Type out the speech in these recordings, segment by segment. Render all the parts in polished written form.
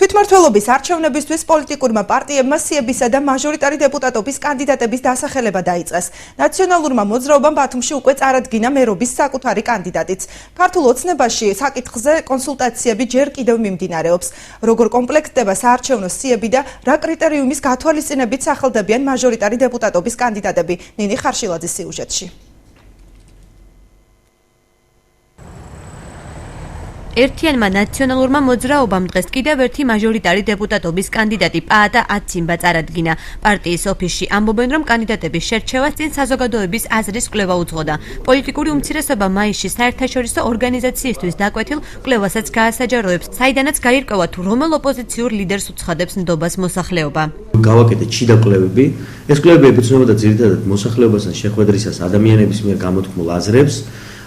თვითმმართველობის არჩევნებისთვის პოლიტიკურმა პარტიებმა სიებისა და მაჟორიტარი დეპუტატობის კანდიდატების დასახელება დაიწყეს. ნაციონალურმა მოძრაობამ ბათუმში უკვე წარადგინა მერობის საკუთარი კანდიდატიც. ქართულ ოცნებაში საკითხზე კონსულტაციები ჯერ კიდევ მიმდინარეობს. როგორ კომპლექტდება საარჩევნო სიები და რა კრიტერიუმის გათვალისწინებით სახელდებიან მაჟორიტარი დეპუტატობის კანდიდატები? ნინი ხარშილაძის სიუჟეტში. ერთიანმა ნაციონალურმა მოძრაობამ დღეს კიდევ ერთი მაჟორიტარი დეპუტატობის კანდიდატი პაატა აციმბა წარადგინა. პარტიის ოფისში ამბობენ, რომ კანდიდატების შერჩევას წინ საზოგადოების აზრის კვლევა უძღოდა. პოლიტიკური უმცირესობა მაისში საერთაშორისო ორგანიზაციისთვის დაკვეთილ კვლევასაც გაასაჯაროებს, საიდანაც გაირკვევა თუ რომელ ოპოზიციურ ლიდერს უცხადებს ნდობას მოსახლეობა. გავაკეთეთ შიდა კვლევები. ეს კვლევები ეფუძნებოდა ძირითადად მოსახლეობასთან შეხვედრისას ადამიანების მიერ გამოთქმულ აზრებს.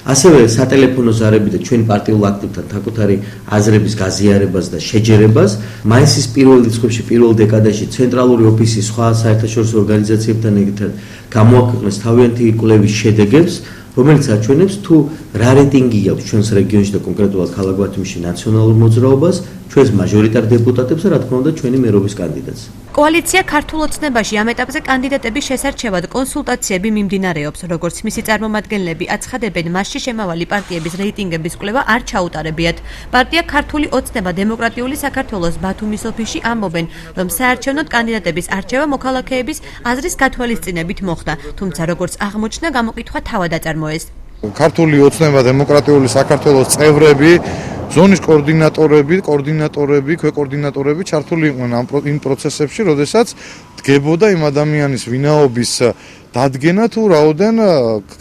ასევე სატელეფონო ზარები და ჩვენ პარტიულ აქტივთან საკუთარი აზრების გაზიარებას და შეჯერებას. მაისის პირველ რიცხვებში, პირველ დეკადაში ცენტრალური ოფისის სხვა საერთაშორისო ორგანიზაციებთან ერთად გამოაქვეყნეს თავიანთი კვლევის შედეგებს, რომელიც აჩვენებს თუ რა რეიტინგი აქვს ჩვენს რეგიონში და კონკრეტულად ქალაქ ბათუმში ნაციონალურ მოძრაობას, ჩვენს მაჟორიტარ დეპუტატებს და რა თქმა უნდა ჩვენი მერობის კანდიდატს. კოალიცია ქართულ ოცნებაში ამ ეტაპზე კანდიდატების შესარჩევად კონსულტაციები მიმდინარეობს. როგორც მისი წარმომადგენლები აცხადებენ, მასში შემავალი პარტიების რეიტინგების კვლევა არ ჩაუტარებიათ. პარტია ქართული ოცნება დემოკრატიული საქართველოს ბათუმის ოფისში ამბობენ, რომ საარჩევნოდ კანდიდატების არჩევა მოქალაქეების აზრის გათვალისწინებით მოხდა, თუმცა როგორც აღმოჩნდა, გამოკითხვა თავად აწარმოეს. ქართული ოცნება დემოკრატიული საქართველოს წევრები, ზონის კოორდინატორები, ქვეკოორდინატორები ჩართული იყვნენ იმ პროცესებში, როდესაც დგებოდა იმ ადამიანის ვინაობის დადგენა თუ რაოდენ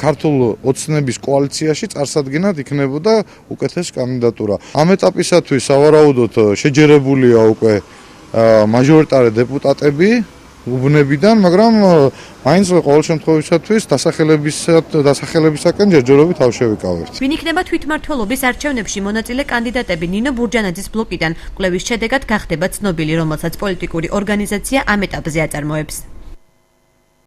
ქართულ ოცნების კოალიციაში წარსადგენად იქნებოდა უკეთესი კანდიდატურა. ამ ეტაპისათვის სავარაუდოდ შეჯერებულია უკვე მაჟორიტარი დეპუტატები უბნებიდან, მაგრამ მაინც ყოველ შემთხვევისათვის დასახელებისაკენ ჯერჯერობით ავშევიკავებთ. ვინ იქნება თვითმმართველობის არჩევნებში მონაწილე კანდიდატები? ნინო ბურჯანაძის ბლოკიდან კვლევის შედეგად გახდება ცნობილი, რომელსაც პოლიტიკური ორგანიზაცია ამ ეტაპზე აწარმოებს.